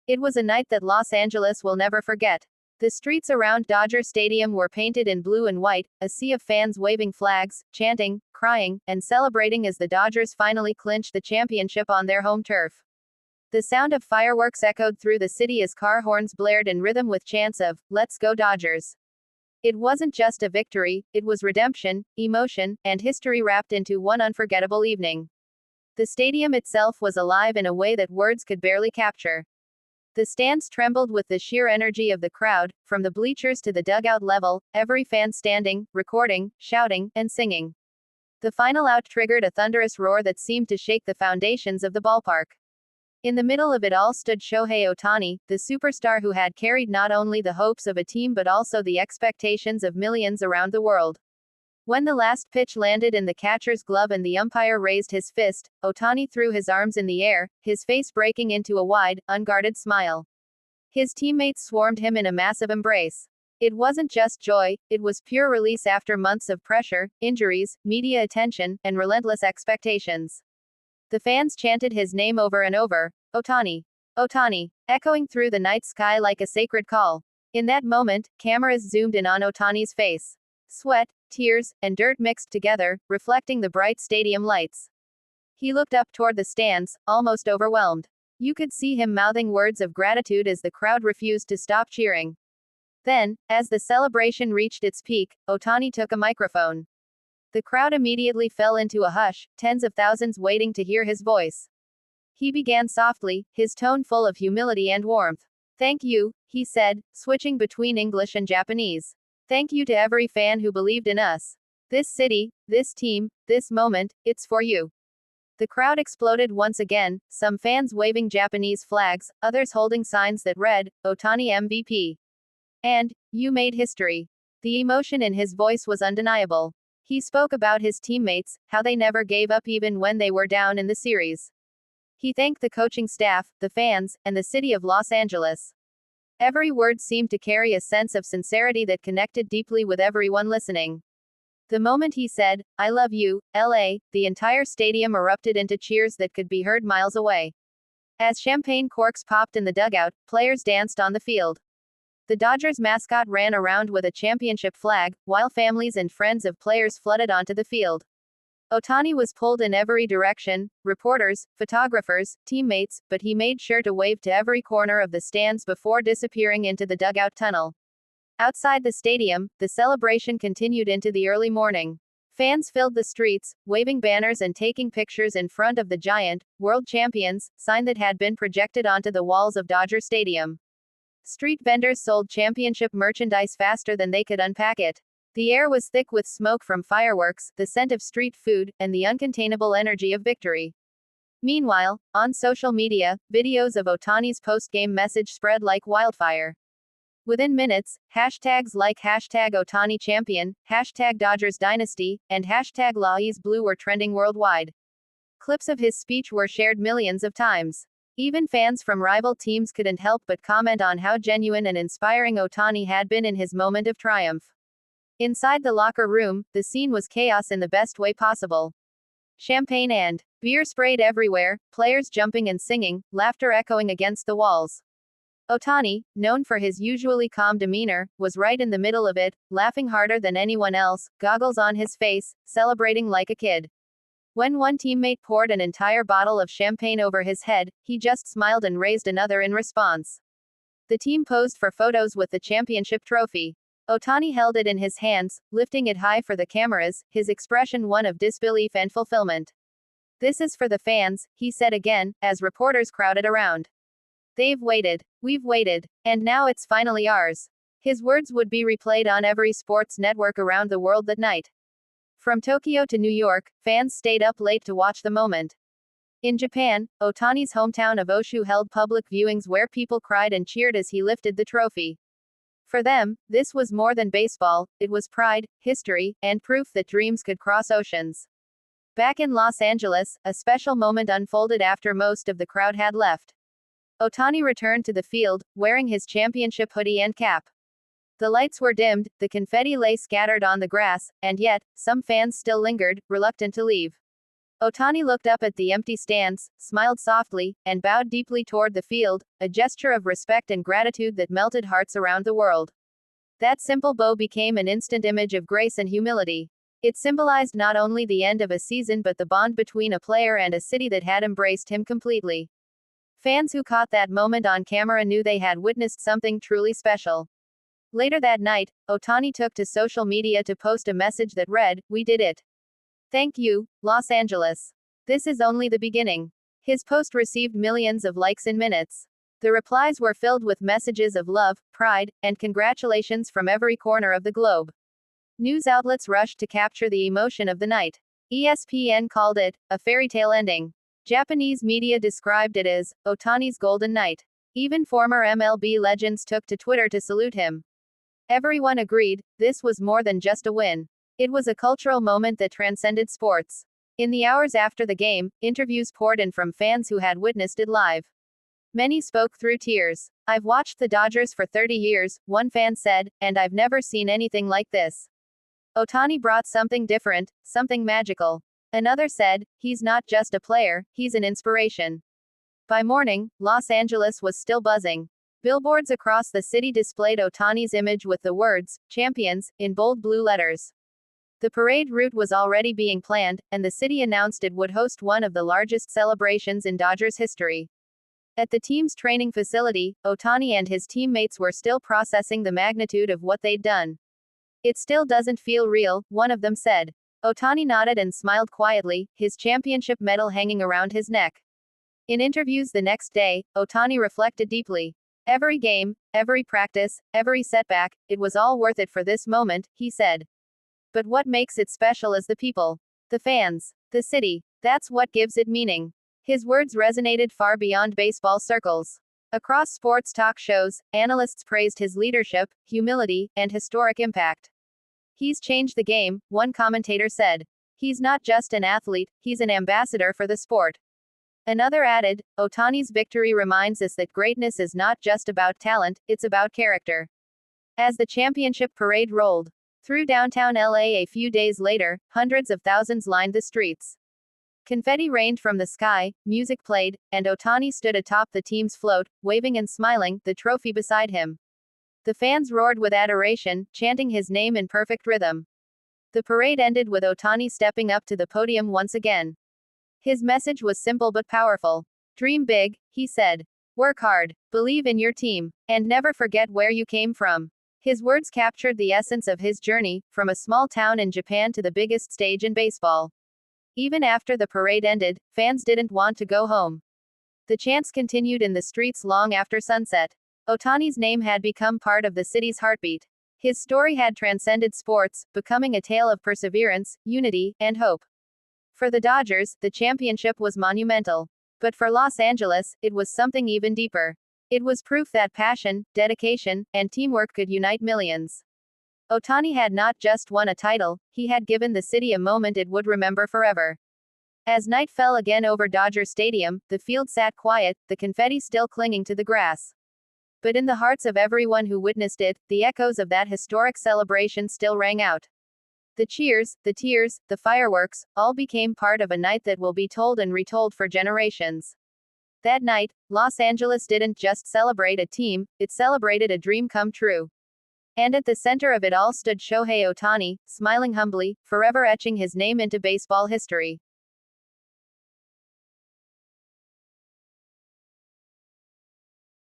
It was a night that Los Angeles will never forget. The streets around Dodger Stadium were painted in blue and white, a sea of fans waving flags, chanting, crying, and celebrating as the Dodgers finally clinched the championship on their home turf. The sound of fireworks echoed through the city as car horns blared in rhythm with chants of, "Let's go Dodgers." It wasn't just a victory, it was redemption, emotion, and history wrapped into one unforgettable evening. The stadium itself was alive in a way that words could barely capture. The stands trembled with the sheer energy of the crowd, from the bleachers to the dugout level, every fan standing, recording, shouting, and singing. The final out triggered a thunderous roar that seemed to shake the foundations of the ballpark. In the middle of it all stood Shohei Ohtani, the superstar who had carried not only the hopes of a team but also the expectations of millions around the world. When the last pitch landed in the catcher's glove and the umpire raised his fist, Ohtani threw his arms in the air, his face breaking into a wide, unguarded smile. His teammates swarmed him in a massive embrace. It wasn't just joy, it was pure release after months of pressure, injuries, media attention, and relentless expectations. The fans chanted his name over and over, "Ohtani! Ohtani!" echoing through the night sky like a sacred call. In that moment, cameras zoomed in on Ohtani's face. Sweat, tears, and dirt mixed together, reflecting the bright stadium lights. He looked up toward the stands, almost overwhelmed. You could see him mouthing words of gratitude as the crowd refused to stop cheering. Then, as the celebration reached its peak, Ohtani took a microphone. The crowd immediately fell into a hush, tens of thousands waiting to hear his voice. He began softly, his tone full of humility and warmth. "Thank you," he said, switching between English and Japanese. "Thank you to every fan who believed in us. This city, this team, this moment, it's for you." The crowd exploded once again, some fans waving Japanese flags, others holding signs that read, "Ohtani MVP." And, "You made history." The emotion in his voice was undeniable. He spoke about his teammates, how they never gave up even when they were down in the series. He thanked the coaching staff, the fans, and the city of Los Angeles. Every word seemed to carry a sense of sincerity that connected deeply with everyone listening. The moment he said, "I love you, LA," the entire stadium erupted into cheers that could be heard miles away. As champagne corks popped in the dugout, players danced on the field. The Dodgers mascot ran around with a championship flag, while families and friends of players flooded onto the field. Ohtani was pulled in every direction, reporters, photographers, teammates, but he made sure to wave to every corner of the stands before disappearing into the dugout tunnel. Outside the stadium, the celebration continued into the early morning. Fans filled the streets, waving banners and taking pictures in front of the giant, "World Champions" sign that had been projected onto the walls of Dodger Stadium. Street vendors sold championship merchandise faster than they could unpack it. The air was thick with smoke from fireworks, the scent of street food, and the uncontainable energy of victory. Meanwhile, on social media, videos of Ohtani's post-game message spread like wildfire. Within minutes, hashtags like #OhtaniChampion, #DodgersDynasty, and #LaIsBlue were trending worldwide. Clips of his speech were shared millions of times. Even fans from rival teams couldn't help but comment on how genuine and inspiring Ohtani had been in his moment of triumph. Inside the locker room, the scene was chaos in the best way possible. Champagne and beer sprayed everywhere, players jumping and singing, laughter echoing against the walls. Ohtani, known for his usually calm demeanor, was right in the middle of it, laughing harder than anyone else, goggles on his face, celebrating like a kid. When one teammate poured an entire bottle of champagne over his head, he just smiled and raised another in response. The team posed for photos with the championship trophy. Ohtani held it in his hands, lifting it high for the cameras, his expression one of disbelief and fulfillment. "This is for the fans," he said again, as reporters crowded around. "They've waited. We've waited. And now it's finally ours." His words would be replayed on every sports network around the world that night. From Tokyo to New York, fans stayed up late to watch the moment. In Japan, Ohtani's hometown of Oshu held public viewings where people cried and cheered as he lifted the trophy. For them, this was more than baseball, it was pride, history, and proof that dreams could cross oceans. Back in Los Angeles, a special moment unfolded after most of the crowd had left. Ohtani returned to the field, wearing his championship hoodie and cap. The lights were dimmed, the confetti lay scattered on the grass, and yet, some fans still lingered, reluctant to leave. Ohtani looked up at the empty stands, smiled softly, and bowed deeply toward the field, a gesture of respect and gratitude that melted hearts around the world. That simple bow became an instant image of grace and humility. It symbolized not only the end of a season but the bond between a player and a city that had embraced him completely. Fans who caught that moment on camera knew they had witnessed something truly special. Later that night, Ohtani took to social media to post a message that read, "We did it. Thank you, Los Angeles. This is only the beginning." His post received millions of likes in minutes. The replies were filled with messages of love, pride, and congratulations from every corner of the globe. News outlets rushed to capture the emotion of the night. ESPN called it a fairy tale ending. Japanese media described it as Ohtani's golden night. Even former MLB legends took to Twitter to salute him. Everyone agreed, this was more than just a win. It was a cultural moment that transcended sports. In the hours after the game, interviews poured in from fans who had witnessed it live. Many spoke through tears. "I've watched the Dodgers for 30 years, one fan said, and I've never seen anything like this. Ohtani brought something different, something magical." Another said, "He's not just a player, he's an inspiration." By morning, Los Angeles was still buzzing. Billboards across the city displayed Ohtani's image with the words, "Champions," in bold blue letters. The parade route was already being planned, and the city announced it would host one of the largest celebrations in Dodgers history. At the team's training facility, Ohtani and his teammates were still processing the magnitude of what they'd done. "It still doesn't feel real," one of them said. Ohtani nodded and smiled quietly, his championship medal hanging around his neck. In interviews the next day, Ohtani reflected deeply. "Every game, every practice, every setback, it was all worth it for this moment," he said. "But what makes it special is the people. The fans. The city. That's what gives it meaning." His words resonated far beyond baseball circles. Across sports talk shows, analysts praised his leadership, humility, and historic impact. "He's changed the game," one commentator said. "He's not just an athlete, he's an ambassador for the sport." Another added, "Ohtani's victory reminds us that greatness is not just about talent, it's about character." As the championship parade rolled through downtown LA a few days later, hundreds of thousands lined the streets. Confetti rained from the sky, music played, and Ohtani stood atop the team's float, waving and smiling, the trophy beside him. The fans roared with adoration, chanting his name in perfect rhythm. The parade ended with Ohtani stepping up to the podium once again. His message was simple but powerful. "Dream big," he said. "Work hard, believe in your team, and never forget where you came from." His words captured the essence of his journey, from a small town in Japan to the biggest stage in baseball. Even after the parade ended, fans didn't want to go home. The chants continued in the streets long after sunset. Ohtani's name had become part of the city's heartbeat. His story had transcended sports, becoming a tale of perseverance, unity, and hope. For the Dodgers, the championship was monumental. But for Los Angeles, it was something even deeper. It was proof that passion, dedication, and teamwork could unite millions. Ohtani had not just won a title, he had given the city a moment it would remember forever. As night fell again over Dodger Stadium, the field sat quiet, the confetti still clinging to the grass. But in the hearts of everyone who witnessed it, the echoes of that historic celebration still rang out. The cheers, the tears, the fireworks, all became part of a night that will be told and retold for generations. That night, Los Angeles didn't just celebrate a team, it celebrated a dream come true. And at the center of it all stood Shohei Ohtani, smiling humbly, forever etching his name into baseball history.